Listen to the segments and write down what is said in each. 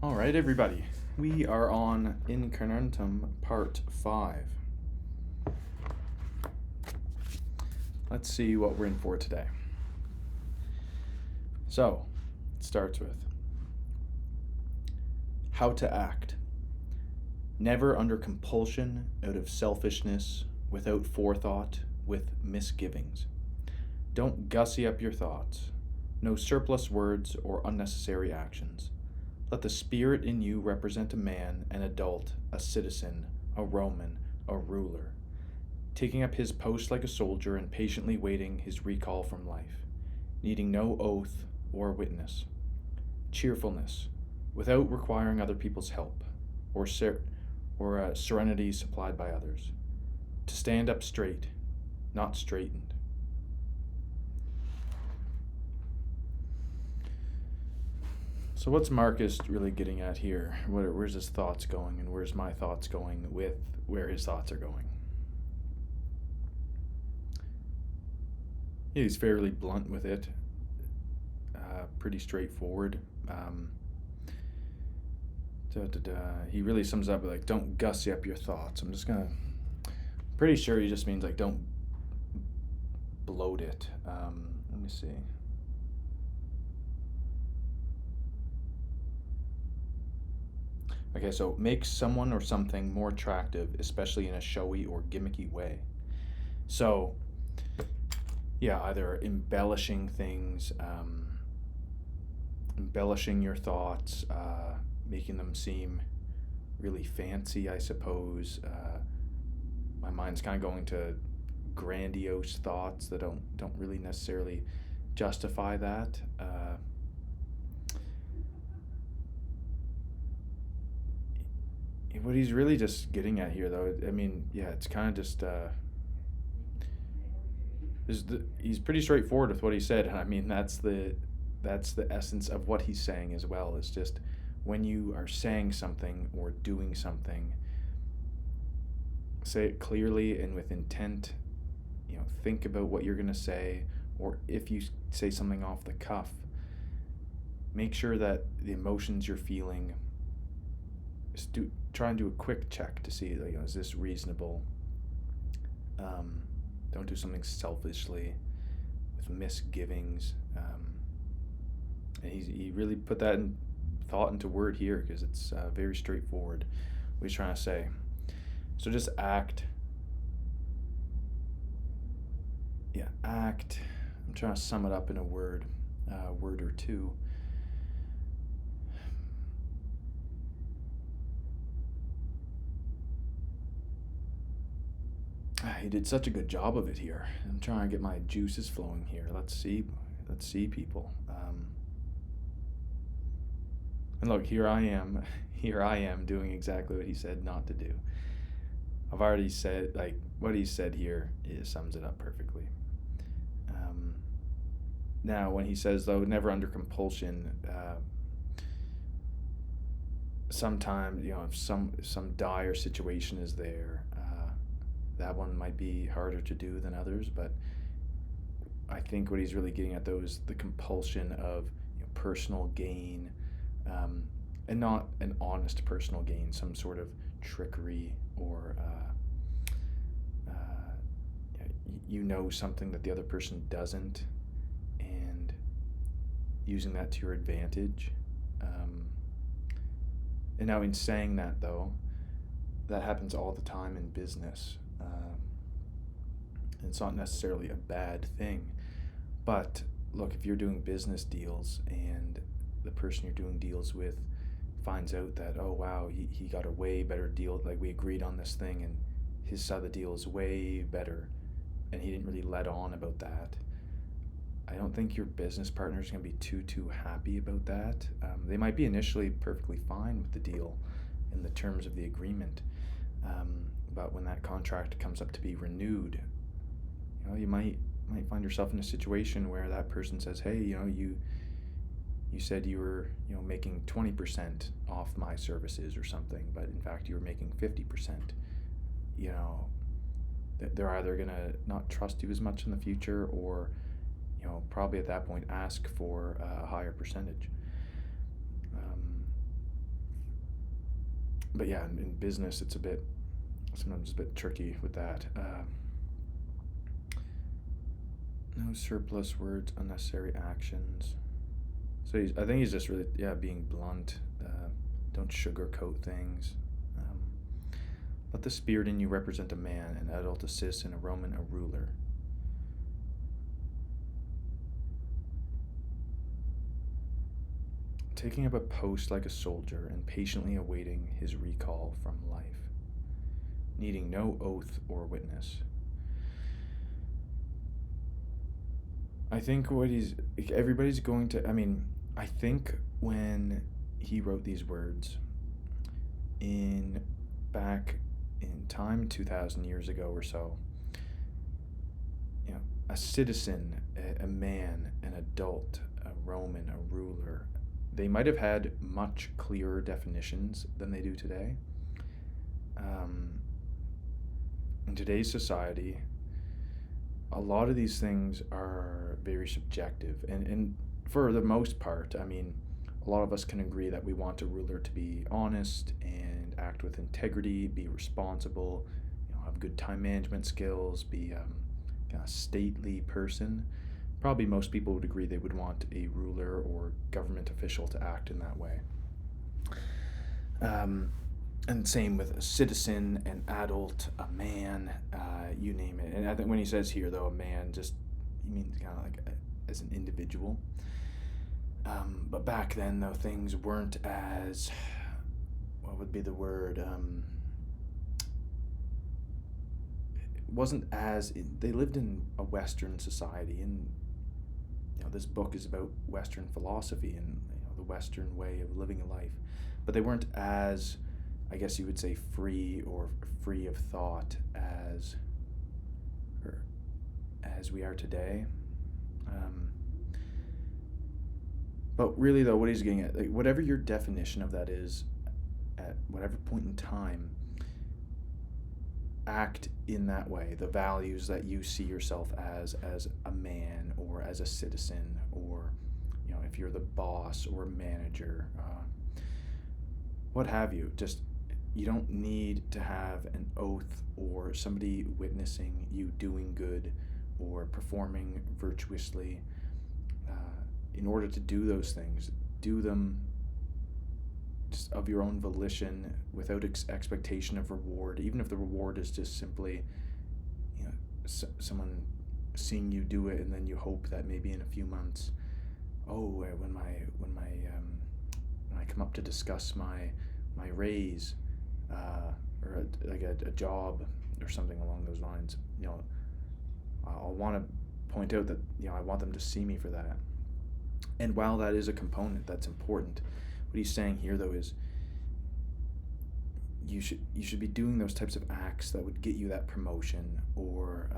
All right, everybody. We are on In Carnuntum Part 5. Let's see what we're in for today. So, it starts with how to act. Never under compulsion, out of selfishness, without forethought, with misgivings. Don't gussy up your thoughts. No surplus words or unnecessary actions. Let the spirit in you represent a man, an adult, a citizen, a Roman, a ruler, taking up his post like a soldier and patiently waiting his recall from life, needing no oath or witness. Cheerfulness, without requiring other people's help, or serenity supplied by others. To stand up straight, not straightened. So what's Marcus really getting at here? Where's his thoughts going, and where's my thoughts going with where his thoughts are going? He's fairly blunt with it, pretty straightforward. He really sums up like, don't gussy up your thoughts. Pretty sure he just means like, don't bloat it. Let me see. Okay, so make someone or something more attractive, especially in a showy or gimmicky way. So, yeah, either embellishing things, embellishing your thoughts, making them seem really fancy, I suppose. My mind's kind of going to grandiose thoughts that don't really necessarily justify that. What he's really just getting at here, though, I mean, yeah, it's kind of just he's pretty straightforward with what he said, and I mean that's the essence of what he's saying as well. Is just when you are saying something or doing something, say it clearly and with intent. Think about what you're gonna say, or if you say something off the cuff, make sure that the emotions you're feeling. Try and do a quick check to see, is this reasonable? Don't do something selfishly with misgivings. And he really put that in thought into word here because it's very straightforward what he's trying to say. So just act. Yeah, act. I'm trying to sum it up in a word or two. He did such a good job of it here. I'm trying to get my juices flowing here. Let's see people. And look, here I am doing exactly what he said not to do. I've already said, what he said here, it sums it up perfectly. Now, when he says, though, never under compulsion, sometimes, if some dire situation is there, that one might be harder to do than others, but I think what he's really getting at, though, is the compulsion of personal gain, and not an honest personal gain, some sort of trickery or something that the other person doesn't, and using that to your advantage. And now in saying that, though, that happens all the time in business. It's not necessarily a bad thing, but look, if you're doing business deals and the person you're doing deals with finds out that, oh wow, he got a way better deal, like we agreed on this thing and his side of the deal is way better, and he didn't really let on about that, I don't think your business partner is going to be too happy about that. They might be initially perfectly fine with the deal and the terms of the agreement, but when that contract comes up to be renewed, you might find yourself in a situation where that person says, hey, you said you were making 20% off my services or something, but in fact you were making 50%. They're either gonna not trust you as much in the future, or probably at that point ask for a higher percentage. But yeah, in business, it's sometimes a bit tricky with that. No surplus words, unnecessary actions. So I think he's just really, being blunt. Don't sugarcoat things. Let the spirit in you represent a man, an adult, a citizen, a Roman, a ruler. Taking up a post like a soldier and patiently awaiting his recall from life, needing no oath or witness. I think everybody's going to, I think when he wrote these words back in time, 2,000 years ago or so, a citizen, a man, an adult, a Roman, a ruler, they might have had much clearer definitions than they do today. In today's society, a lot of these things are very subjective, and for the most part, a lot of us can agree that we want a ruler to be honest and act with integrity, be responsible, have good time management skills, be a stately person. Probably most people would agree they would want a ruler or government official to act in that way. And same with a citizen, an adult, a man, you name it. And I think when he says here, though, a man, he means kind of like as an individual. But back then, though, things weren't as, what would be the word? It wasn't as, they lived in a Western society, and this book is about Western philosophy and the Western way of living a life. But they weren't as, I guess you would say, free of thought as we are today. But really, though, what he's getting at, like, whatever your definition of that is, at whatever point in time, act in that way. The values that you see yourself as a man or as a citizen, or if you're the boss or manager, what have you. Just, you don't need to have an oath or somebody witnessing you doing good or performing virtuously. In order to do those things, do them just of your own volition, without expectation of reward, even if the reward is just simply someone seeing you do it, and then you hope that maybe in a few months, when I come up to discuss my raise, or a job or something along those lines, I'll want to point out that I want them to see me for that. And while that is a component that's important, what he's saying here, though, is you should be doing those types of acts that would get you that promotion, or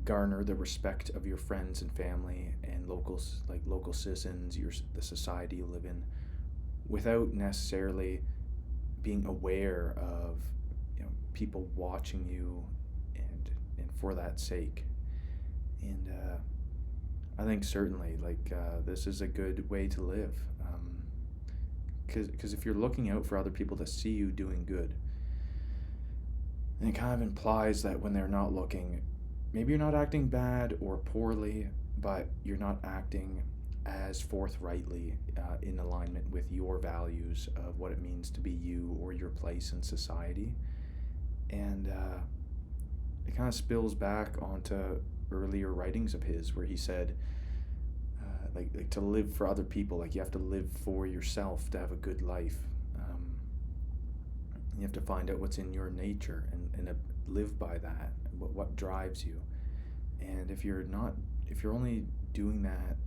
garner the respect of your friends and family and local citizens, the society you live in, without necessarily being aware of people watching you, and for that sake. And I think certainly this is a good way to live, because if you're looking out for other people to see you doing good, then it kind of implies that when they're not looking, maybe you're not acting bad or poorly, but you're not acting as forthrightly in alignment with your values of what it means to be you or your place in society. And it kind of spills back onto earlier writings of his, where he said, like to live for other people, like you have to live for yourself to have a good life. You have to find out what's in your nature and live by that. What drives you, and if you're only doing that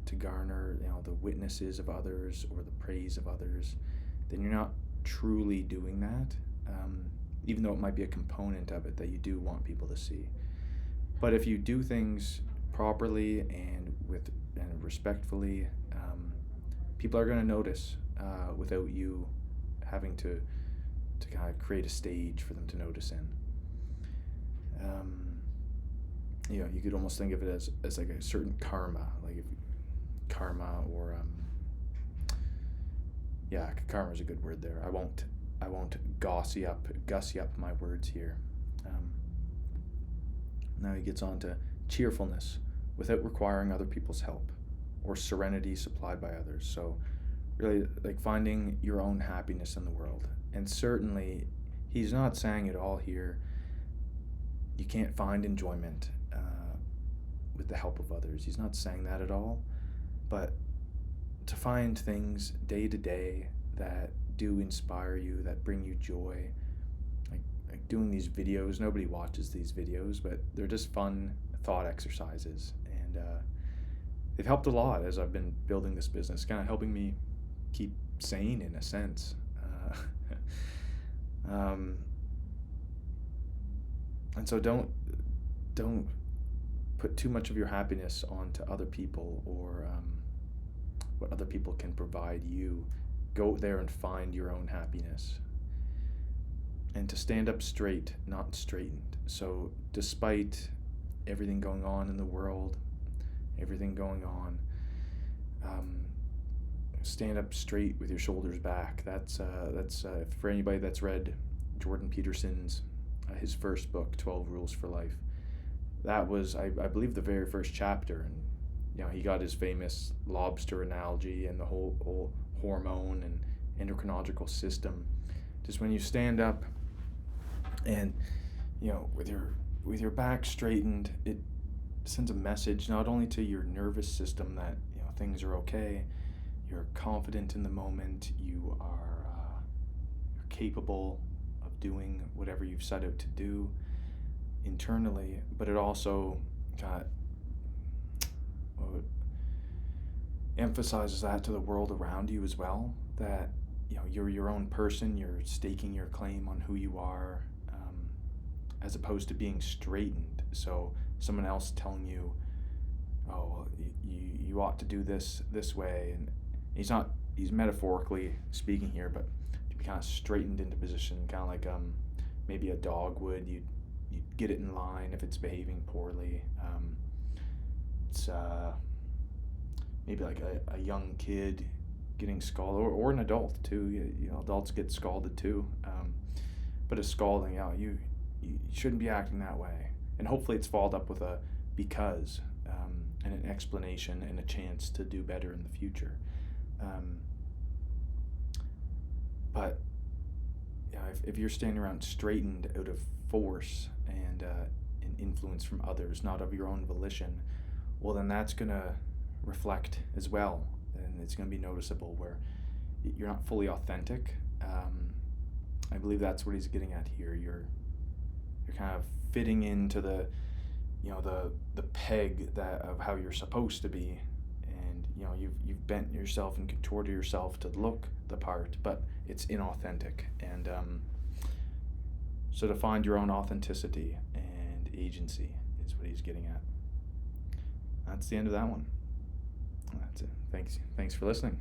to garner the witnesses of others or the praise of others, then you're not truly doing that. Even though it might be a component of it that you do want people to see. But if you do things properly and respectfully, people are going to notice without you having to kind of create a stage for them to notice in. You could almost think of it as like a certain karma, or yeah, karma is a good word there. I won't gussy up my words here. Now he gets on to cheerfulness without requiring other people's help, or serenity supplied by others. So really, like, finding your own happiness in the world. And certainly he's not saying at all here you can't find enjoyment with the help of others. He's not saying that at all. But to find things day to day that do inspire you, that bring you joy, like doing these videos. Nobody watches these videos, but they're just fun thought exercises, and they've helped a lot as I've been building this business, kind of helping me keep sane in a sense. And so don't put too much of your happiness onto other people, or what other people can provide you. Go there and find your own happiness. And to stand up straight, not straightened. So despite everything going on in the world, everything going on, stand up straight with your shoulders back. That's for anybody that's read Jordan Peterson's his first book, 12 Rules for Life. That was, I believe, the very first chapter, and he got his famous lobster analogy and the whole hormone and endocrinological system. Just when you stand up and with your back straightened, it sends a message not only to your nervous system that things are okay, you're confident in the moment, you're capable of doing whatever you've set out to do internally, but it also emphasizes that to the world around you as well, that you're your own person, you're staking your claim on who you are, as opposed to being straightened. So someone else telling you, oh, well, you ought to do this way, and he's metaphorically speaking here, but to be kind of straightened into position, kind of like maybe a dog would. You'd get it in line if it's behaving poorly. It's maybe like a young kid getting scalded, or an adult too. Adults get scalded too. But a scolding, you shouldn't be acting that way. And hopefully it's followed up with a because, and an explanation and a chance to do better in the future. But if you're standing around straightened out of force and influence from others, not of your own volition, well, then that's going to reflect as well, and it's going to be noticeable where you're not fully authentic. I believe that's what he's getting at here. You're kind of fitting into the peg that of how you're supposed to be, and you've bent yourself and contorted yourself to look the part, but it's inauthentic. And so to find your own authenticity and agency is what he's getting at. That's the end of that one. That's it. Thanks for listening.